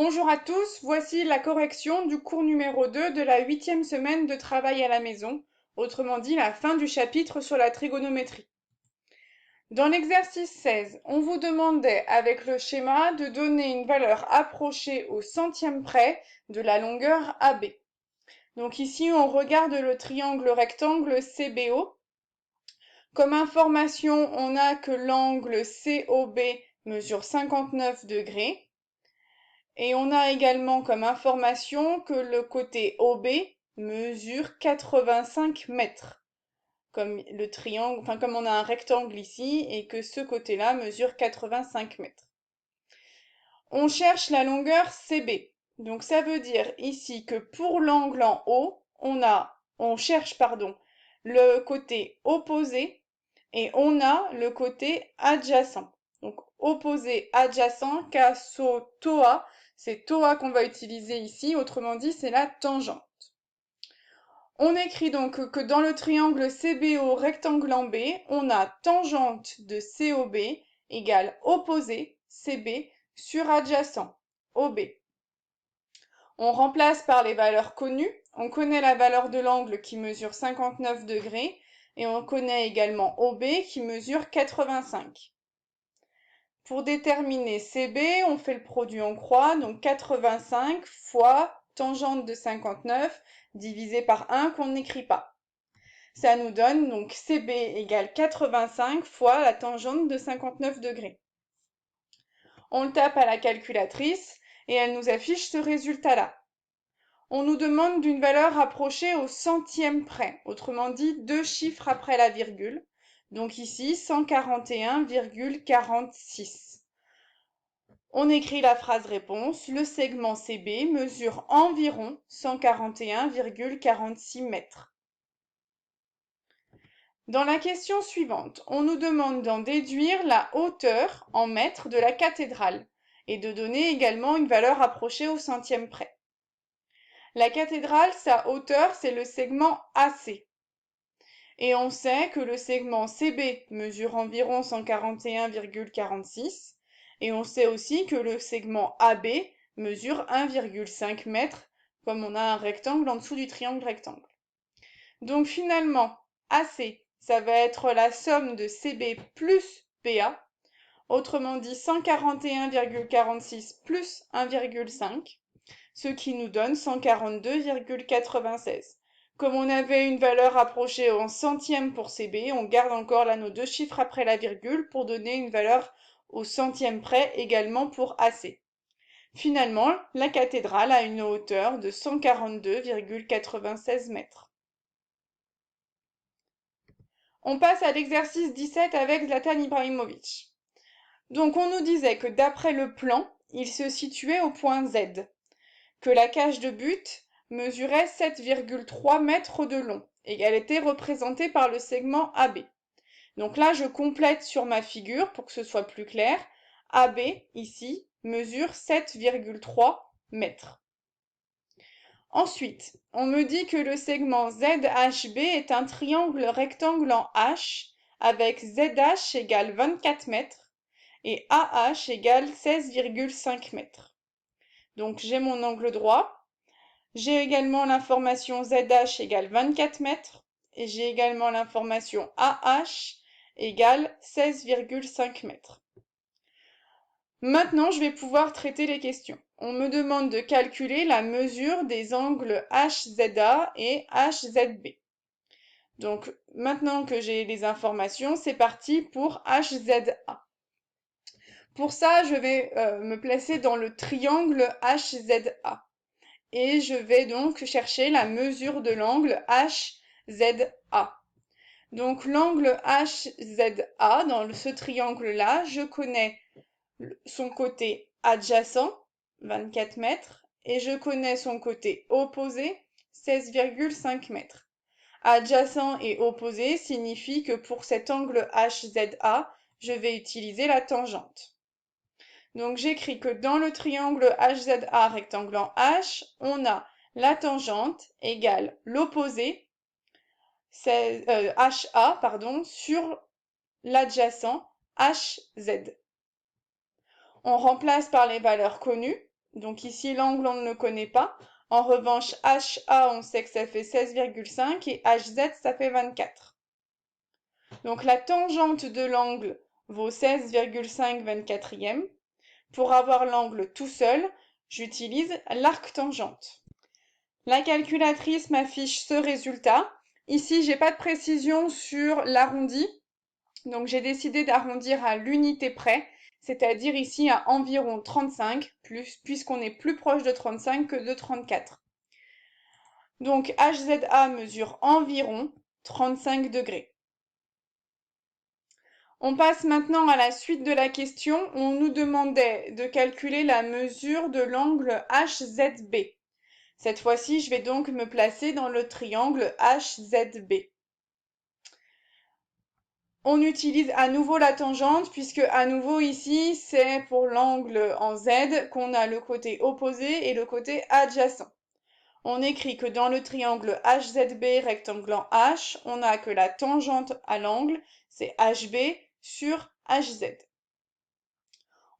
Bonjour à tous, voici la correction du cours numéro 2 de la 8e semaine de travail à la maison, autrement dit la fin du chapitre sur la trigonométrie. Dans l'exercice 16, on vous demandait avec le schéma de donner une valeur approchée au centième près de la longueur AB. Donc ici on regarde le triangle rectangle CBO. Comme information, on a que l'angle COB mesure 59 degrés. Et on a également comme information que le côté OB mesure 85 mètres, comme le triangle, enfin comme on a un rectangle ici et que ce côté-là mesure 85 mètres. On cherche la longueur CB. Donc ça veut dire ici que pour l'angle en haut, on cherche le côté opposé et on a le côté adjacent. Donc opposé adjacent, caso TOA, c'est TOA qu'on va utiliser ici, autrement dit c'est la tangente. On écrit donc que dans le triangle CBO rectangle en B, on a tangente de COB égale opposé CB sur adjacent OB. On remplace par les valeurs connues. On connaît la valeur de l'angle qui mesure 59 degrés et on connaît également OB qui mesure 85. Pour déterminer CB, on fait le produit en croix, donc 85 fois tangente de 59 divisé par 1 qu'on n'écrit pas. Ça nous donne donc CB égale 85 fois la tangente de 59 degrés. On le tape à la calculatrice et elle nous affiche ce résultat-là. On nous demande d'une valeur rapprochée au centième près, autrement dit 2 chiffres après la virgule. Donc ici 141,46. On écrit la phrase réponse, le segment CB mesure environ 141,46 mètres. Dans la question suivante, on nous demande d'en déduire la hauteur en mètres de la cathédrale et de donner également une valeur approchée au centième près. La cathédrale, sa hauteur, c'est le segment AC. Et on sait que le segment CB mesure environ 141,46 et on sait aussi que le segment AB mesure 1,5 mètre comme on a un rectangle en dessous du triangle rectangle. Donc finalement, AC, ça va être la somme de CB plus BA, autrement dit 141,46 plus 1,5, ce qui nous donne 142,96. Comme on avait une valeur approchée en centième pour CB, on garde encore là nos deux chiffres après la virgule pour donner une valeur au centième près également pour AC. Finalement, la cathédrale a une hauteur de 142,96 mètres. On passe à l'exercice 17 avec Zlatan Ibrahimovic. Donc on nous disait que d'après le plan, il se situait au point Z, que la cage de but mesurait 7,3 mètres de long et elle était représentée par le segment AB. Donc là, je complète sur ma figure pour que ce soit plus clair. AB, ici, mesure 7,3 mètres. Ensuite, on me dit que le segment ZHB est un triangle rectangle en H avec ZH égale 24 mètres et AH égale 16,5 mètres. Donc j'ai mon angle droit. J'ai également l'information ZH égale 24 mètres et j'ai également l'information AH égale 16,5 mètres. Maintenant, je vais pouvoir traiter les questions. On me demande de calculer la mesure des angles HZA et HZB. Donc, maintenant que j'ai les informations, c'est parti pour HZA. Pour ça, je vais me placer dans le triangle HZA. Et je vais donc chercher la mesure de l'angle HZA. Donc l'angle HZA, dans ce triangle-là, je connais son côté adjacent, 24 mètres, et je connais son côté opposé, 16,5 mètres. Adjacent et opposé signifie que pour cet angle HZA, je vais utiliser la tangente. Donc j'écris que dans le triangle HZA rectangle en H, on a la tangente égale l'opposé, HA, sur l'adjacent HZ. On remplace par les valeurs connues, Donc ici, l'angle, on ne le connaît pas. En revanche, HA, on sait que ça fait 16,5 et HZ, ça fait 24. Donc la tangente de l'angle vaut 16,5 24e. Pour avoir l'angle tout seul, j'utilise l'arc-tangente. La calculatrice m'affiche ce résultat. Ici, j'ai pas de précision sur l'arrondi, donc j'ai décidé d'arrondir à l'unité près, c'est-à-dire ici à environ 35, puisqu'on est plus proche de 35 que de 34. Donc HZA mesure environ 35 degrés. On passe maintenant à la suite de la question. On nous demandait de calculer la mesure de l'angle HZB. Cette fois-ci, je vais donc me placer dans le triangle HZB. On utilise à nouveau la tangente puisque à nouveau ici, c'est pour l'angle en Z qu'on a le côté opposé et le côté adjacent. On écrit que dans le triangle HZB rectangle en H, on n'a que la tangente à l'angle, c'est HB sur HZ.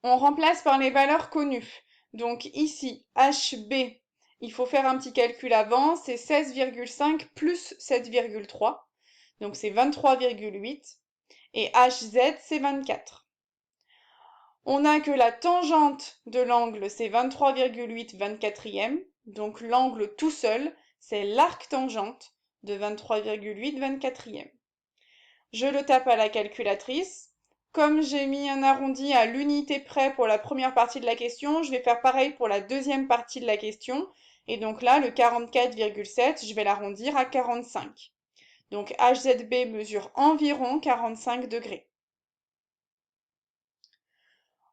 On remplace par les valeurs connues. Donc ici, HB, il faut faire un petit calcul avant, c'est 16,5 plus 7,3, donc c'est 23,8, et HZ, c'est 24. On n'a que la tangente de l'angle, c'est 23,8 24e, donc l'angle tout seul, c'est l'arc tangente de 23,8 24e. Je le tape à la calculatrice. Comme j'ai mis un arrondi à l'unité près pour la première partie de la question, je vais faire pareil pour la deuxième partie de la question. Et donc là, le 44,7, je vais l'arrondir à 45. Donc HZB mesure environ 45 degrés.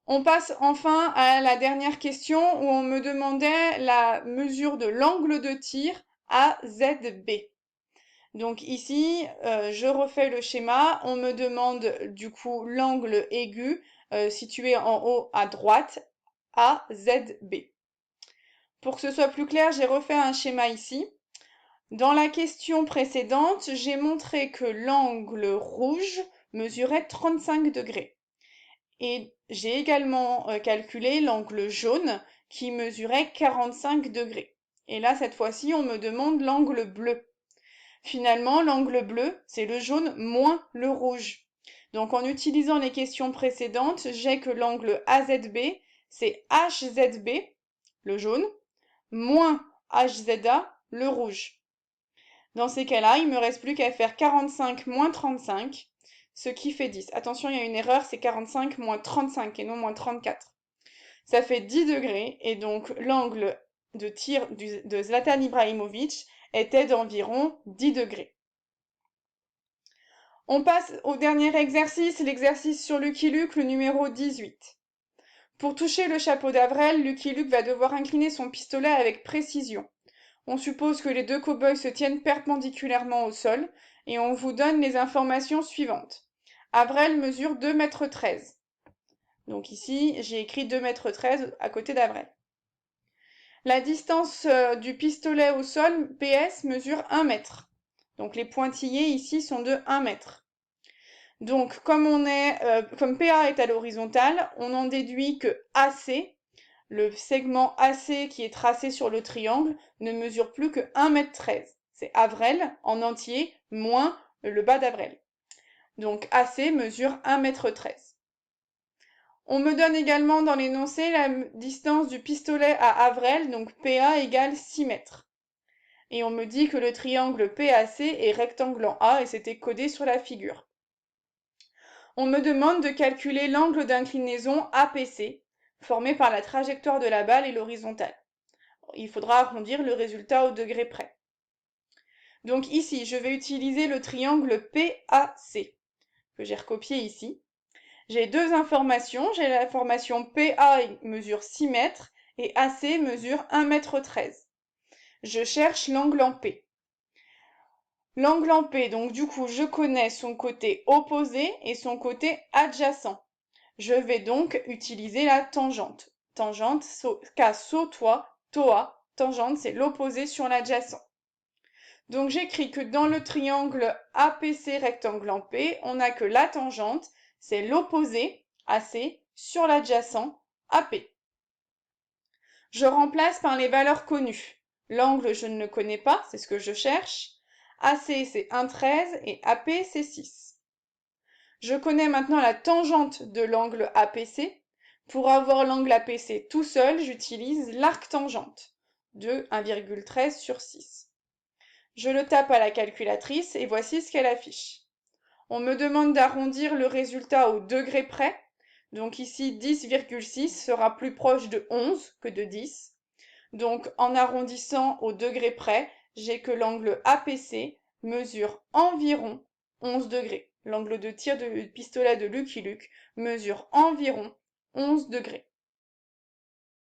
On passe enfin à la dernière question où on me demandait la mesure de l'angle de tir AZB. Donc ici, je refais le schéma. On me demande du coup l'angle aigu situé en haut à droite, AZB. Pour que ce soit plus clair, j'ai refait un schéma ici. Dans la question précédente, j'ai montré que l'angle rouge mesurait 35 degrés. Et j'ai également calculé l'angle jaune qui mesurait 45 degrés. Et là, cette fois-ci, on me demande l'angle bleu. Finalement, l'angle bleu, c'est le jaune moins le rouge. Donc en utilisant les questions précédentes, j'ai que l'angle AZB, c'est HZB, le jaune, moins HZA, le rouge. Dans ces cas-là, il ne me reste plus qu'à faire 45 moins 35, ce qui fait 10. Attention, il y a une erreur, c'est 45 moins 35 et non moins 34. Ça fait 10 degrés et donc l'angle de tir de Zlatan Ibrahimovic était d'environ 10 degrés. On passe au dernier exercice, l'exercice sur Lucky Luke, le numéro 18. Pour toucher le chapeau d'Avrel, Lucky Luke va devoir incliner son pistolet avec précision. On suppose que les deux cow-boys se tiennent perpendiculairement au sol et on vous donne les informations suivantes. Avrel mesure 2,13 m. Donc ici, j'ai écrit 2,13 m à côté d'Avrel. La distance du pistolet au sol, PS, mesure 1 m. Donc les pointillés ici sont de 1 m. Donc comme PA est à l'horizontale, on en déduit que AC, le segment AC qui est tracé sur le triangle, ne mesure plus que 1,13 m. C'est Avrel en entier moins le bas d'Avrel. Donc AC mesure 1,13 m. On me donne également dans l'énoncé la distance du pistolet à Avrel, donc PA égale 6 mètres. Et on me dit que le triangle PAC est rectangle en A et c'était codé sur la figure. On me demande de calculer l'angle d'inclinaison APC, formé par la trajectoire de la balle et l'horizontale. Il faudra arrondir le résultat au degré près. Donc ici, je vais utiliser le triangle PAC, que j'ai recopié ici. J'ai deux informations. J'ai l'information PA mesure 6 mètres et AC mesure 1,13 m. Je cherche l'angle en P. L'angle en P, donc du coup, je connais son côté opposé et son côté adjacent. Je vais donc utiliser la tangente. Tangente, toi, toa. Tangente, c'est l'opposé sur l'adjacent. Donc j'écris que dans le triangle APC rectangle en P, on n'a que la tangente, c'est l'opposé AC sur l'adjacent AP. Je remplace par les valeurs connues. L'angle, je ne le connais pas, c'est ce que je cherche. AC, c'est 1,13 et AP, c'est 6. Je connais maintenant la tangente de l'angle APC. Pour avoir l'angle APC tout seul, j'utilise l'arc-tangente de 1,13 sur 6. Je le tape à la calculatrice et voici ce qu'elle affiche. On me demande d'arrondir le résultat au degré près. Donc ici, 10,6 sera plus proche de 11 que de 10. Donc en arrondissant au degré près, j'ai que l'angle APC mesure environ 11 degrés. L'angle de tir de pistolet de Lucky Luke mesure environ 11 degrés.